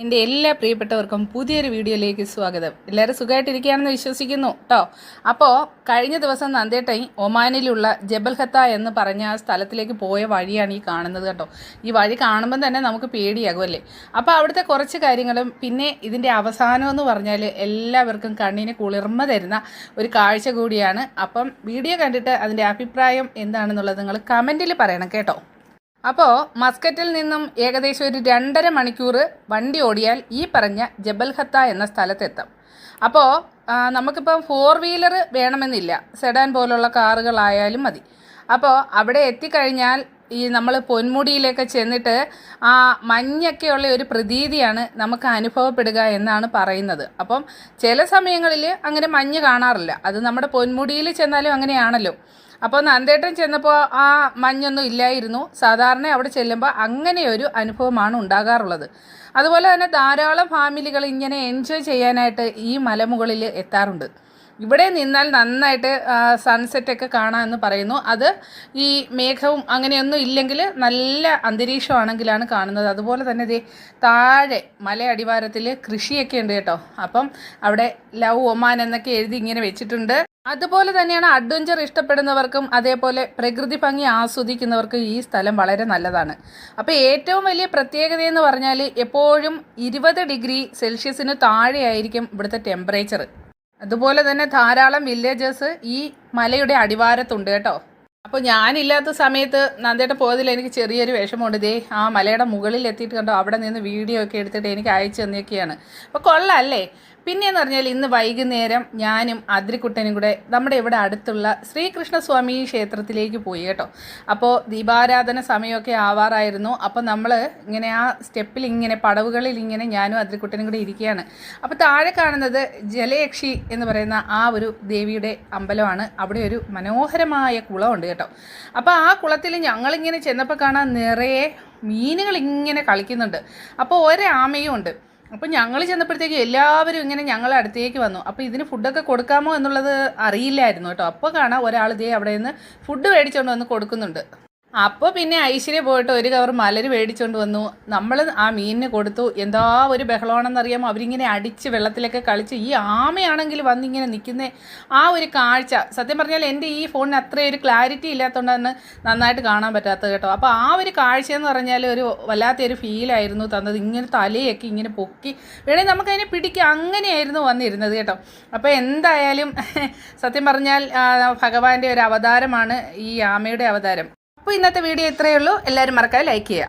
എൻ്റെ എല്ലാ പ്രിയപ്പെട്ടവർക്കും പുതിയൊരു വീഡിയോയിലേക്ക് സ്വാഗതം. എല്ലാവരും സുഖമായിട്ടിരിക്കുകയാണെന്ന് വിശ്വസിക്കുന്നു കേട്ടോ. അപ്പോൾ കഴിഞ്ഞ ദിവസം നന്ദേട്ടൻ ഒമാനിലുള്ള ജബൽ ഹത്ത എന്ന് പറഞ്ഞ ആ സ്ഥലത്തിലേക്ക് പോയ വഴിയാണ് ഈ കാണുന്നത് കേട്ടോ. ഈ വഴി കാണുമ്പോൾ തന്നെ നമുക്ക് പേടിയാകുമല്ലേ. അപ്പോൾ അവിടുത്തെ കുറച്ച് കാര്യങ്ങളും പിന്നെ ഇതിൻ്റെ അവസാനം എന്ന് പറഞ്ഞാൽ എല്ലാവർക്കും കണ്ണിന് കുളിർമ തരുന്ന ഒരു കാഴ്ച കൂടിയാണ്. അപ്പം വീഡിയോ കണ്ടിട്ട് അതിൻ്റെ അഭിപ്രായം എന്താണെന്നുള്ളത് നിങ്ങൾ കമൻറ്റിൽ പറയണം കേട്ടോ. അപ്പോൾ മസ്കറ്റിൽ നിന്നും ഏകദേശം ഒരു 2.5 മണിക്കൂർ വണ്ടി ഓടിയാൽ ഈ പറഞ്ഞ ജബൽ ഹത്ത എന്ന സ്ഥലത്തെത്താം. അപ്പോൾ നമുക്കിപ്പം 4 വീലർ വേണമെന്നില്ല, സെഡാൻ പോലുള്ള കാറുകളായാലും മതി. അപ്പോൾ അവിടെ എത്തിക്കഴിഞ്ഞാൽ ഈ നമ്മൾ പൊന്മുടിയിലേക്ക് ചെന്നിട്ട് ആ മഞ്ഞൊക്കെയുള്ള ഒരു പ്രതീതിയാണ് നമുക്ക് അനുഭവപ്പെടുക എന്നാണ് പറയുന്നത്. അപ്പം ചില സമയങ്ങളിൽ അങ്ങനെ മഞ്ഞ് കാണാറില്ല, അത് നമ്മുടെ പൊന്മുടിയിൽ ചെന്നാലും അങ്ങനെയാണല്ലോ. അപ്പോൾ നന്ദേട്ടൻ ചെന്നപ്പോൾ ആ മഞ്ഞൊന്നും ഇല്ലായിരുന്നു. സാധാരണ അവിടെ ചെല്ലുമ്പോൾ അങ്ങനെയൊരു അനുഭവമാണ് ഉണ്ടാകാറുള്ളത്. അതുപോലെ തന്നെ ധാരാളം ഫാമിലികൾ ഇങ്ങനെ എൻജോയ് ചെയ്യാനായിട്ട് ഈ മലമുകളിൽ എത്താറുണ്ട്. ഇവിടെ നിന്നാൽ നന്നായിട്ട് സൺസെറ്റൊക്കെ കാണാമെന്ന് പറയുന്നു. അത് ഈ മേഘവും അങ്ങനെയൊന്നും ഇല്ലെങ്കിൽ നല്ല അന്തരീക്ഷമാണെങ്കിലാണ് കാണുന്നത്. അതുപോലെ തന്നെ ദേ താഴെ മല അടിവാരത്തിൽ കൃഷിയൊക്കെ ഉണ്ട് കേട്ടോ. അപ്പം അവിടെ ലവ് ഒമാൻ എന്നൊക്കെ എഴുതി ഇങ്ങനെ വെച്ചിട്ടുണ്ട്. അതുപോലെ തന്നെയാണ് അഡ്വഞ്ചർ ഇഷ്ടപ്പെടുന്നവർക്കും അതേപോലെ പ്രകൃതി ഭംഗി ആസ്വദിക്കുന്നവർക്കും ഈ സ്ഥലം വളരെ നല്ലതാണ്. അപ്പോൾ ഏറ്റവും വലിയ പ്രത്യേകത എന്ന് പറഞ്ഞാൽ എപ്പോഴും 20 ഡിഗ്രി സെൽഷ്യസിന് താഴെയായിരിക്കും ഇവിടുത്തെ ടെമ്പറേച്ചർ. അതുപോലെ തന്നെ ധാരാളം വില്ലേജേഴ്സ് ഈ മലയുടെ അടിവാരത്തുണ്ട് കേട്ടോ. അപ്പോൾ ഞാനില്ലാത്ത സമയത്ത് നന്ദേട്ട പോയതിൽ എനിക്ക് ചെറിയൊരു വിഷമമുണ്ട്. ദേ ആ മലയുടെ മുകളിൽ എത്തിയിട്ട് കണ്ടോ, അവിടെ നിന്ന് വീഡിയോ ഒക്കെ എടുത്തിട്ട് എനിക്ക് അയച്ചു തന്നൊക്കെയാണ്. അപ്പോൾ കൊള്ളാം അല്ലേ. പിന്നെയെന്ന് പറഞ്ഞാൽ ഇന്ന് വൈകുന്നേരം ഞാനും അദ്രിക്കുട്ടനും കൂടെ നമ്മുടെ ഇവിടെ അടുത്തുള്ള ശ്രീകൃഷ്ണസ്വാമി ക്ഷേത്രത്തിലേക്ക് പോയി കേട്ടോ. അപ്പോൾ ദീപാരാധന സമയമൊക്കെ ആവാറായിരുന്നു. അപ്പോൾ നമ്മൾ ഇങ്ങനെ ആ സ്റ്റെപ്പിൽ ഇങ്ങനെ പടവുകളിൽ ഇങ്ങനെ ഞാനും അദ്രിക്കുട്ടനും കൂടെ ഇരിക്കുകയാണ്. അപ്പോൾ താഴെ കാണുന്നത് ജലയക്ഷി എന്ന് പറയുന്ന ആ ഒരു ദേവിയുടെ അമ്പലമാണ്. അവിടെ ഒരു മനോഹരമായ കുളമുണ്ട് കേട്ടോ. അപ്പോൾ ആ കുളത്തിൽ ഞങ്ങളിങ്ങനെ ചെന്നപ്പോൾ കാണാൻ നിറയെ മീനുകൾ ഇങ്ങനെ കളിക്കുന്നുണ്ട്. അപ്പോൾ ഒരാമയും ഉണ്ട്. അപ്പോൾ ഞങ്ങൾ ചെന്നപ്പോഴത്തേക്ക് എല്ലാവരും ഇങ്ങനെ ഞങ്ങളെ അടുത്തേക്ക് വന്നു. അപ്പോൾ ഇതിന് ഫുഡൊക്കെ കൊടുക്കാമോ എന്നുള്ളത് അറിയില്ലായിരുന്നു കേട്ടോ. അപ്പോൾ കാണാം ഒരാൾ ദേ അവിടെ നിന്ന് ഫുഡ് മേടിച്ചുകൊണ്ട് വന്ന് കൊടുക്കുന്നുണ്ട്. അപ്പോൾ പിന്നെ ഐശ്വര്യ പോയിട്ട് ഒരു കവർ മലര് മേടിച്ചുകൊണ്ട് വന്നു. നമ്മൾ ആ മീനിന് കൊടുത്തു. എന്താ ഒരു ബഹളമാണെന്നറിയാമോ. അവരിങ്ങനെ അടിച്ച് വെള്ളത്തിലൊക്കെ കളിച്ച് ഈ ആമയാണെങ്കിൽ വന്നിങ്ങനെ നിൽക്കുന്ന ആ ഒരു കാഴ്ച, സത്യം പറഞ്ഞാൽ എൻ്റെ ഈ ഫോണിന് അത്രയൊരു ക്ലാരിറ്റി ഇല്ലാത്തതുകൊണ്ടാണ് നന്നായിട്ട് കാണാൻ പറ്റാത്തത് കേട്ടോ. അപ്പോൾ ആ ഒരു കാഴ്ചയെന്ന് പറഞ്ഞാൽ ഒരു വല്ലാത്തൊരു ഫീലായിരുന്നു തന്നത്. ഇങ്ങനെ തലയൊക്കെ ഇങ്ങനെ പൊക്കി വേണമെങ്കിൽ നമുക്കതിനെ പിടിക്കുക, അങ്ങനെയായിരുന്നു വന്നിരുന്നത് കേട്ടോ. അപ്പോൾ എന്തായാലും സത്യം പറഞ്ഞാൽ ഭഗവാന്റെ ഒരു അവതാരമാണ് ഈ ആമയുടെ അവതാരം. അപ്പോൾ ഇന്നത്തെ വീഡിയോ ഇത്രയേ ഉള്ളൂ. എല്ലാവരും മറക്കാതെ ലൈക്ക് ചെയ്യുക.